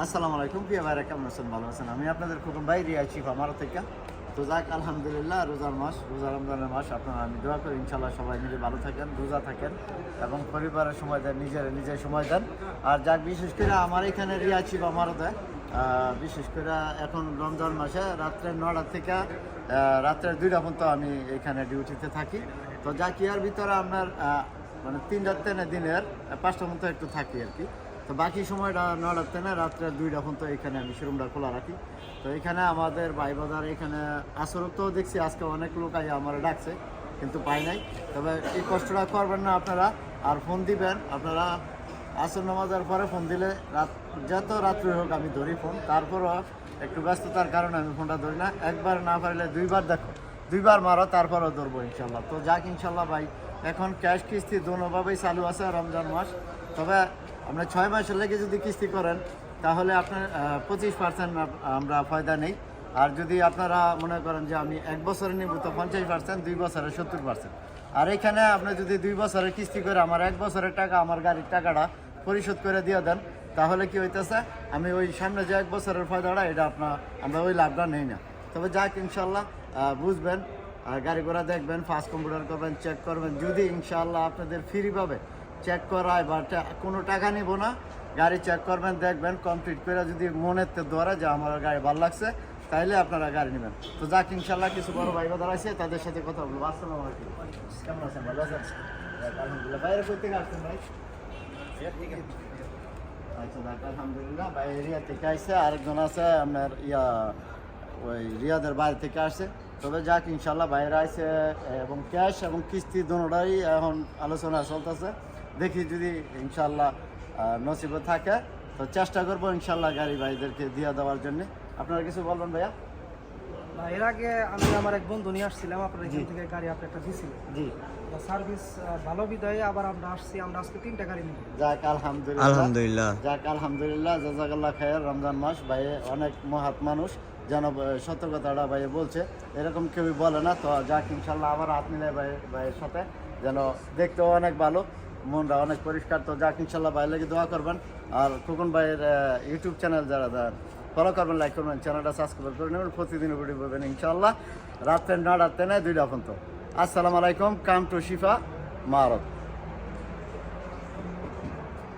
আসসালামু আলাইকুম, প্রিয় ভাইরা, কেমন আছেন? ভালো আছেন? আমি আপনাদের খোকন ভাই, রিয়া চিফ আমার থেকে। তো যাক, আলহামদুলিল্লাহ, রোজার মাস, রোজা রমজানের মাস। আপনারা, আমি দোয়া করি ইনশাল্লাহ সবাই মিলে ভালো থাকেন, রোজা থাকেন এবং পরিবারের সময় দেন, নিজের সময় দেন। আর যাক, বিশেষ করে আমার এখানে রিয়া চিফ আমারও দেয়। বিশেষ করে এখন রমজান মাসে রাত্রে 9টা থেকে রাত্রে 2টা পর্যন্ত আমি এখানে ডিউটিতে থাকি। তো যাক, ইয়ার ভিতরে আপনার মানে 3টা থেকে দিনের 5টা পর্যন্ত একটু থাকি আর কি। তো বাকি সময়টা 9টার থেকে রাত্রে 2টা পর্যন্ত এখানে আমি শোরুমটা খোলা রাখি। তো এখানে আমাদের ভাই বাজার এখানে আসরও তো দেখছি আজকে অনেক লোক আই আমার ডাকছে, কিন্তু পাই নাই। তবে এই কষ্টটা করবেন না আপনারা, আর ফোন দিবেন আপনারা। আসর নামাজের পরে ফোন দিলে যত রাত্রি হোক আমি ধরি ফোন, তারপরও একটু ব্যস্ততার কারণে আমি ফোনটা ধরি না। একবার না পারলে 2বার দেখো, 2বার মারো, তারপরও ধরবো ইনশাল্লাহ। তো যাক, ইনশাল্লাহ ভাই, এখন ক্যাশ কিস্তি দোনোভাবেই চালু আছে রমজান মাস। তবে আপনার 6 মাসের লেগে যদি কিস্তি করেন তাহলে আপনার 25% আমরা ফায়দা নেই। আর যদি আপনারা মনে করেন যে আমি 1 বছরে নিব, তো 50%, 2 বছরে 70%। আর এখানে আপনি যদি 2 বছরের কিস্তি করে আমার 1 বছরের টাকা, আমার গাড়ির টাকাটা পরিশোধ করে দিয়ে দেন, তাহলে কি হইতেছে, আমি ওই সামনে যে 1 বছরের ফায়দাটা, এটা আমরা ওই লাভটা নেই না। তবে যাক, ইনশাল্লাহ বুঝবেন, গাড়ি ঘোড়া দেখবেন, ফার্স্ট কম্পিউটার করবেন, চেক করবেন। যদি ইনশাল্লাহ আপনাদের ফ্রিভাবে চেক করায় বা কোনো টাকা নিব না, গাড়ি চেক করবেন, দেখবেন, কমপ্লিট করে যদি মনের ধরে যে আমার গাড়ি ভালো লাগছে, তাইলে আপনারা গাড়ি নেবেন। তো যাক, ইনশাল্লাহ কিছু বড় ভাই বাজার আছে, তাদের সাথে কথা বলবো। আসসালামু আলাইকুম, কেমন আছেন? ভালো আছেন? আলহামদুলিল্লাহ। বাইরে কই থেকে আসছেন ভাই? আচ্ছা যাক, আলহামদুলিল্লাহ। ভাই এরিয়া থেকে আসছে, আরেকজন আছে আপনার ওই রিয়াদের বাইরে থেকে আসছে। তবে যাক, ইনশাল্লাহ বাইরে আসছে, এবং ক্যাশ এবং কিস্তি দুটোটাই এখন আলোচনা চলতেছে। দেখি যদি ইনশাল্লাহ নসিবে থাকে, তো চেষ্টা করবো ইনশাল্লাহ গাড়ি ভাইদেরকে দিয়ে দেওয়ার জন্য। আপনারা কিছু বলবেন ভাইয়া? না, এর আগে আমি আমার এক বন্ধু নিয়ে আসছিলাম আপনার এখান থেকে গাড়ি, আপনি একটা দিয়েছিলেন। জি, সার্ভিস ভালো বিদায় আবার আমরা আসছি, আমরা আজকে 3টা গাড়ি নিই। যাক, আলহামদুলিল্লাহ। যাক, আলহামদুলিল্লাহ, জাযাকাল্লাহ খায়ের। রমজান মাস, ভাই অনেক মহৎ মানুষ, যেন সতর্কতাটা ভাই বলছে, এরকম কেউই বলে না। তো যাক, ইনশাল্লাহ আবার হাত মিলে ভাইয়ের সাথে, যেন দেখতেও অনেক ভালো, মনটা অনেক পরিষ্কার। তো যাক, ইনশাল্লাহ ভাই লাগে দোয়া করবেন। আর খোকন ভাইয়ের ইউটিউব চ্যানেল যারা ফলো করবেন, লাইক করবেন, চ্যানেলটা সাবস্ক্রাইব করে নেবেন, প্রতিদিন ভিডিও পাবেন ইনশাল্লাহ রাত্রে 9টার থেকে 2টা পর্যন্ত। আসসালামু আলাইকুম, কাম টু শিফা মারত।